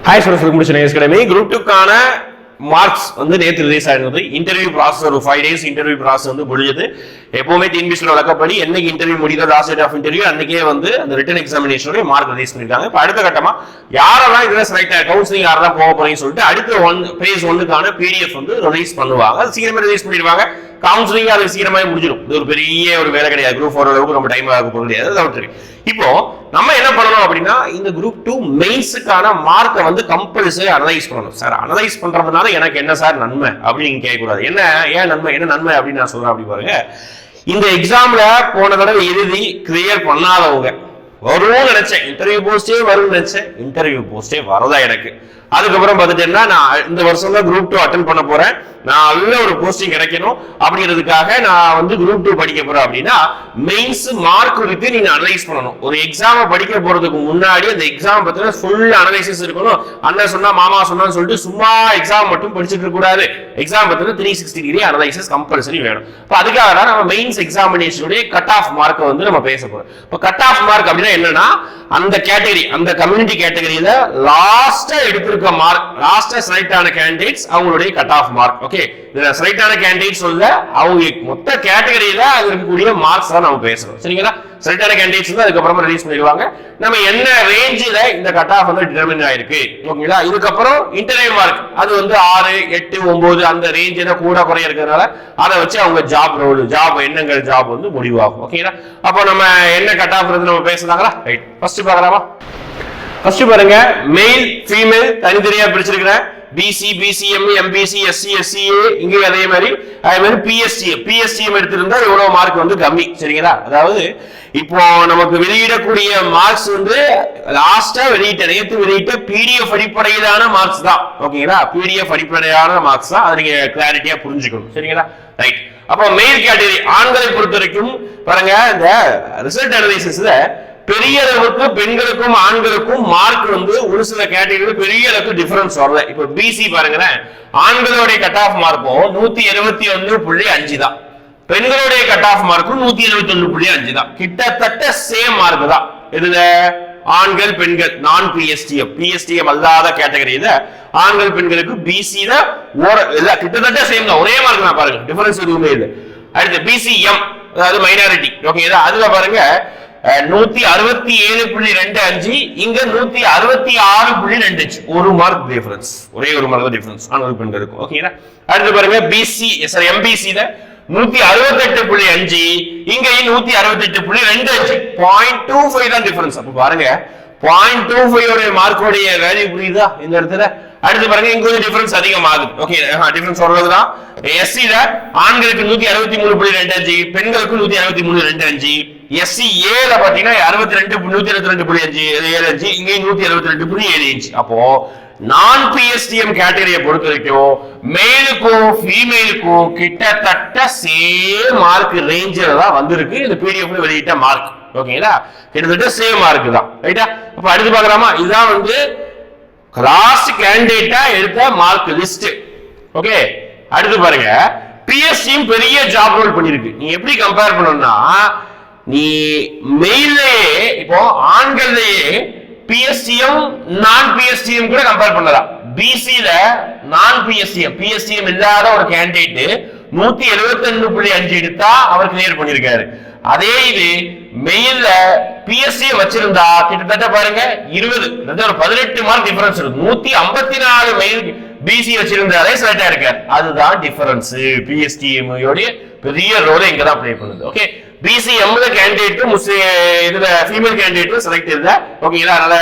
Hi சொல்லுங்க முடிச்சு academy group 2 க்கான மார்க்ஸ் வந்து நேற்று ரிலீஸ் ஆயிருந்தது. இன்டர்வியூ ப்ராசஸ் ஒரு 5 days இன்டர்வியூ ப்ராசஸ் வந்து முடிஞ்சது. எப்பவுமே டிஎன்பிஎஸ்சியோட வழக்கப்படி என்னைக்கு இன்டர்வியூ முடியுதோ லாஸ்ட் டேட் ஆஃப் இன்டர்வியூ அன்னைக்கே வந்து அந்த ரிட்டன் எக்ஸாமினேஷனோட மார்க் ரிலீஸ் பண்ணிருக்காங்க. இப்போ அடுத்த கட்டமா யாரெல்லாம் இதுல செலக்ட் கவுன்சிலிங் யாரெல்லாம் போக போறீங்கன்னு சொல்லிட்டு அடுத்த பேஸ் 1க்கான பிடிஎஃப் வந்து ரிலீஸ் பண்ணுவாங்க. அது சீக்கிரமே ரிலீஸ் பண்ணிடுவாங்க. கவுன்சிலிங் அது சீக்கிரமாவே முடிஞ்சிடும். இது ஒரு பெரிய ஒரு வேலை கிடையாது. குரூப் 4 அளவுக்கு ரொம்ப டைம் ஆக போறது கிடையாது. அதாவது இப்போ நம்ம என்ன பண்ணணும் அப்படின்னா இந்த குரூப் 2 மெயின்ஸுக்கான மார்க்கை வந்து கம்பல்சரி அனலைஸ் பண்ணணும். சார் அனலைஸ் பண்றதுனால எனக்கு என்ன சார் நன்மை அப்படின்னு நீங்க கேட்கக்கூடாது. என்ன ஏன் நன்மை என்ன நன்மை அப்படின்னு நான் சொல்றேன் அப்படி பாருங்க. இந்த எக்ஸாம்ல போன தடவை எழுதி கிளியர் பண்ணாதவங்க வரும்னு நினைச்சேன், இன்டர்வியூ போஸ்டே வரும்னு நினைச்சேன், இன்டர்வியூ போஸ்டே வரதா எனக்கு. அதுக்கப்புறம் பார்த்துட்டேன்னா நான் இந்த வருஷம் தான் குரூப் 2 அட்டன் பண்ண போறேன், நான் நல்ல ஒரு போஸ்டிங் கிடைக்கணும் அப்படிங்கிறதுக்காக நான் வந்து குரூப் 2 படிக்க போறேன் அப்படின்னா மெயின்ஸ் மார்க் குறித்து நீங்க அனலைஸ் பண்ணணும். ஒரு எக்ஸாமை படிக்க போறதுக்கு முன்னாடி அந்த எக்ஸாம் பத்தின ஃபுல் அனலைசிஸ் இருக்கணும். அண்ணன் சொன்னா மாமா சொன்னான்னு சொல்லிட்டு சும்மா எக்ஸாம் மட்டும் படிச்சுட்டு இருக்க கூடாது. எக்ஸாம் பத்தின 360 டிகிரி அனலைசிஸ் கம்பல்சரி வேணும். இப்போ அதுக்காக தான் நம்ம மெயின்ஸ் எக்ஸாமினேஷனுடைய கட் ஆஃப் மார்க்கை வந்து நம்ம பேச போறோம். இப்போ கட் ஆஃப் மார்க் அப்படின்னா என்னன்னா அந்த கேட்டகரி அந்த கம்யூனிட்டி கேட்டகரியில லாஸ்டா எடுத்திருக்க மார்க் லாஸ்டா செலக்ட் ஆன கேண்டிடேட்ஸ் அவங்களுடைய கட் ஆஃப் மார்க். ஓகே, இதுல செலக்ட் ஆன கேண்டிடேட்ஸ் சொல்ல அவங்க மொத்த கேட்டகரியில அது இருக்கக்கூடிய மார்க்ஸ் தான் நம்ம பேசணும். சரிங்களா? செலக்ட் ஆன கேண்டிடேட்ஸ் வந்து அதுக்கப்புறமா ரிலீஸ் பண்ணிடுவாங்க. நம்ம என்ன ரேஞ்சில இந்த கட் ஆஃப் வந்து டிட்டர்மின் ஆயிருக்கு. ஓகேங்களா? இதுக்கப்புறம் இன்டர்வியூ மார்க் அது வந்து 6, 8, 9 அந்த ரேஞ்சில கூட குறைய இருக்கிறதுனால அதை வச்சு அவங்க ஜாப் ரோல் ஜாப் எண்ணங்கள் ஜாப் வந்து முடிவாகும். ஓகேங்களா? அப்போ நம்ம என்ன கட் ஆஃப் நம்ம பேசுறாங்களா? ரைட், ஃபர்ஸ்ட் பார்க்கலாமா? ஃபர்ஸ்ட் பாருங்க, மெயில் ஃபீமேல் தனித்தனியா பிரிச்சிருக்கிறேன். BC, BCM, MBC, SC, SCA இங்கே அதே மாதிரி பிஎஸ்டிஎம் எடுத்திருந்தா எவ்வளவு மார்க் வந்து கம்மி. சரிங்களா? அதாவது இப்போ நமக்கு வெளியிடக்கூடிய மார்க்ஸ் வந்து லாஸ்டா நேற்று வெளியிட்ட பிடிஎஃப் அடிப்படையிலான மார்க்ஸ் தான். ஓகேங்களா? பிடிஎஃப் அடிப்படையிலான மார்க்ஸ் தான். அதை நீங்க கிளாரிட்டியா புரிஞ்சுக்கணும். சரிங்களா? ரைட். அப்போ மெயில் கேட்டகரி ஆண்களை பொறுத்த வரைக்கும் பாருங்க, இந்த ரிசல்ட் அனலைசிஸ்ல பெரிய அளவுக்கு பெண்களுக்கும் ஆண்களுக்கும் மார்க் வந்து ஒரு சில கேட்டகரியில பெரிய அளவுக்கு டிஃபரன்ஸ் வரல. இப்ப பிசி பாருங்களேன், ஆண்களுடைய கட் ஆஃப் மார்க்கும் 171.5 தான், பெண்களுடைய கட் ஆஃப் மார்க்கும் 171.5 தான். கிட்டத்தட்ட சேம் மார்க் தான். இதுல ஆண்கள் பெண்கள் நான் பிஎஸ்டிஎம் அல்லாத கேட்டகரியில ஆண்கள் பெண்களுக்கு பிசில கிட்டத்தட்ட சேம் தான், ஒரே மார்க் தான். பாருங்க, டிஃபரன்ஸ் எதுவுமே இல்லை. அடுத்து பிசிஎம் அதாவது மைனாரிட்டி. ஓகேங்களா? அதுல பாருங்க 167.25 இங்க 166.25 ஒரு மார்க் டிஃபரன்ஸ், ஒரே ஒரு மார்க் டிஃபரன்ஸ் ஆண்கள் பெண்களுக்கும். ஓகேங்களா? அடுத்து பாருங்க பிசி எம்பிசில 168.5 இங்க 168.25 0.25 தான் டிஃபரன்ஸ். அப்ப பாருங்க 0.25 உடைய மார்க்கோடைய வேல்யூ புரியுதா இந்த இடத்துல? அடுத்து பாருங்க, இங்க கொஞ்சம் டிஃபரன்ஸ் அதிகமாகுது. ஓகே, டிஃபரன்ஸ் சொல்றதுதான். எஸ்சில ஆண்களுக்கு 162.25 பெண்களுக்கு 163.25. எஸ்சி ஏல பாத்தீங்கன்னா 162.5 இங்க 172.75. அப்போ நான் பிஎஸ்டிஎம் கேட்டகரியை பொறுத்த வரைக்கும் மேலுக்கும் ஃபீமேலுக்கும் கிட்டத்தட்ட சேம் மார்க் ரேஞ்சில தான் வந்திருக்கு இந்த பிடிஎஃப்ல வெளியிட்ட மார்க். ஓகேங்களா? கிட்டத்தட்ட சேம் மார்க் தான். ரைட்டா? அப்ப அடுத்து பார்க்கலாமா? இதுதான் வந்து லாஸ்ட் கேண்டிடேட்டா எடுத்த மார்க் லிஸ்ட். ஓகே, அடுத்து பாருங்க, பிஎஸ்டிஎம் பெரிய ஜாப் ரோல் பண்ணிருக்கு. நீ எப்படி கம்பேர் பண்ணணும்னா, நீ மெயிலேயே இப்போ ஆண்கள்லயே பிஎஸ்டிஎம் நான் பிஎஸ்டிஎம் கூட கம்பேர் பண்ணலாம். பிசில நான் பிஎஸ்டிஎம் இல்லாத ஒரு கேண்டிடேட் 171.5 எடுத்தா அவர் கிளியர் பண்ணிருக்காரு. அதே இது மெயில்ல பிஎஸ்சி வச்சிருந்தா கிட்டத்தட்ட பாருங்க 18 மார்க் டிஃபரன்ஸ் இருக்கு. 154 மெயில் பிசி வச்சிருந்தாலே செலக்ட் ஆயிருக்காரு. அதுதான் டிஃபரன்ஸ். பிஎஸ்டிஎம் பெரிய ரோல் இங்க தான் ப்ளே பண்ணுது. ஓகே, பிசிஎம்ல கேண்டிடேட் இதுல ஃபீமேல் கேண்டிடேட் செலக்ட் இல்ல. ஓகேங்களா? அதனால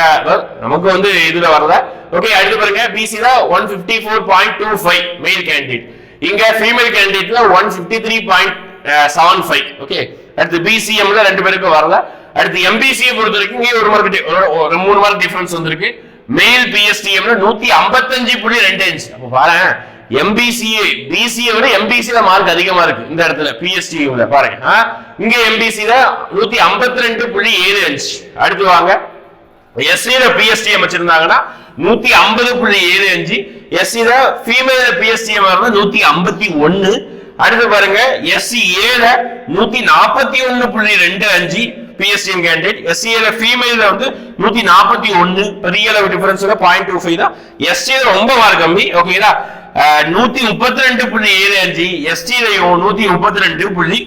நமக்கு வந்து இதுல வரல. ஓகே, அடுத்து பாருங்க, பிசில 154.25 மெயில் கேண்டிடேட், இங்க ஃபீமேல் கேண்டிடேட்ல 153.75. ஓகே, அடுத்து பிசிஎம்ல ரெண்டு பேருக்கு வரல. அடுத்து எம்பிசியை பொறுத்த வரைக்கும் இங்க ஒரு மார்க் 3 மார்க் டிஃபரன்ஸ் வந்திருக்கு. மெயில் பிஎஸ்டிஎம்ல 155.25. அப்ப பாருங்க, எம்பிசிஏ பிசிஏ விட எம்பிசில மார்க் அதிகமா இருக்கு இந்த இடத்துல பிஎஸ்டிஎம்ல. பாருங்க, இங்க எம்பிசில 152.75. அடுத்து வாங்க, எஸ்சில பிஎஸ்டிஎம் வச்சிருந்தாங்கன்னா 150.75, எஸ்சில ஃபீமேல் பிஎஸ்டிஎம் 151. அடுத்து பாருங்க, எஸ்சி ஏல 141.25, PSTM கேண்டிடேட். SCA ஃபீமேல்ல வந்து 141, பெரிய அளவு டிஃபரன்ஸ் 0.25 தான். ST ரொம்ப மார்க் கம்மி. ஓகேங்களா, 132.75, ST-லயும் 132.25,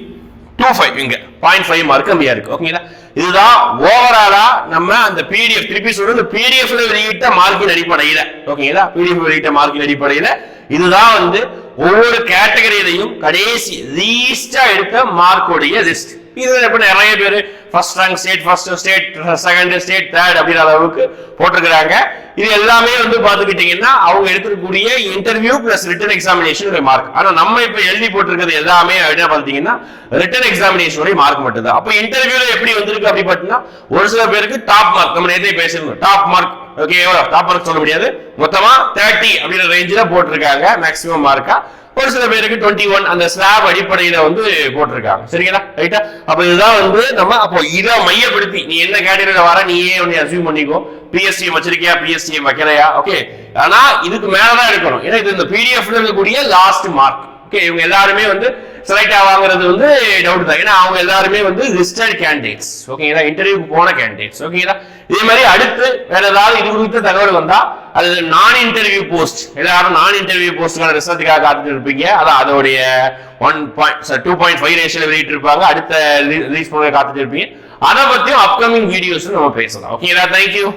இங்க 0.5 மார்க் கம்மியா இருக்கு. ஓகேங்களா, இதுதான் ஓவராலா நம்ம அந்த PDF திருப்பி சொல்றது, PDFல வெளியிட்ட மார்க்கின் அடிப்படையில. ஓகேங்களா, PDF வெளியிட்ட மார்க்கின் அடிப்படையில இதுதான் வந்து ஒவ்வொரு கேட்டகரியிலையும் கடைசி லீஸ்டா எடுத்த மார்க்கோடைய லிஸ்ட். இதுல எப்படி நிறைய பேர் first rank, state first, state second, state third அப்படிங்கிற அளவுக்கு போட்டிருக்கிறாங்க. இது எல்லாமே வந்து பாத்துக்கிட்டீங்கன்னா அவங்க எடுத்துக்கூடிய interview plus written examination mark. ஆனா நம்ம இப்ப எழுதி போட்டிருக்கிறது எல்லாமே என்ன பாத்தீங்கன்னா ரிட்டன் எக்ஸாமினேஷன் மார்க் மட்டும் தான். அப்ப இன்டர்வியூல எப்படி வந்திருக்கு அப்படி பாத்தீங்கன்னா ஒரு சில பேருக்கு டாப் மார்க், நம்ம நேரத்தை பேசிருந்தோம், டாப் மார்க். ஓகே, எவ்வளவு டாப் மார்க் சொல்ல முடியாது, மொத்தமா 30 அப்படிங்கிற ரேஞ்சில போட்டிருக்காங்க மேக்ஸிமம் மார்க்கா. ஒரு சில பேருக்கு 21 அந்த ஸ்லாப் அடிப்படையில வந்து போட்டிருக்காங்க. சரிங்களா, ரைட்டா? அப்ப இதுதான் வந்து நம்ம அப்போ இதை மையப்படுத்தி நீ என்ன கேட்டகரியில வர நீயே ஒன்னு அசியூம் பண்ணிக்கோ. PSTM வச்சிருக்கியா, PSTM வைக்கலையா, ஓகே. ஆனா இதுக்கு மேலதான் எடுக்கணும், ஏன்னா இது இந்த PDF இருக்கக்கூடிய லாஸ்ட் மார்க். ஓகே, இவங்க எல்லாருமே வந்து செலக்ட் ஆவாங்கிறது வந்து டவுட் தான், ஏன்னா அவங்க எல்லாருமே வந்து லிஸ்டட் கேண்டிடேட்ஸ். ஓகேங்களா, இன்டர்வியூக்கு போன கேண்டிடேட்ஸ். ஓகேங்களா, இதே மாதிரி அடுத்து வேற ஏதாவது இது குறித்த தகவல் வந்தா அது நான் இன்டர்வியூ போஸ்ட், எல்லாரும் நான் இன்டர்வியூ போஸ்டுக்கான ரிசல்ட்டுக்காக காத்துட்டு இருப்பீங்க. அதான் அதோடைய 2.5 ரேஷியோல வெளியிட்டு இருப்பாங்க, அடுத்த ரிலீஸ் பண்ண காத்துட்டு இருப்பீங்க. அதை பத்தியும் அப்கமிங் வீடியோஸ் நம்ம பேசலாம். ஓகேங்களா, தேங்க்யூ.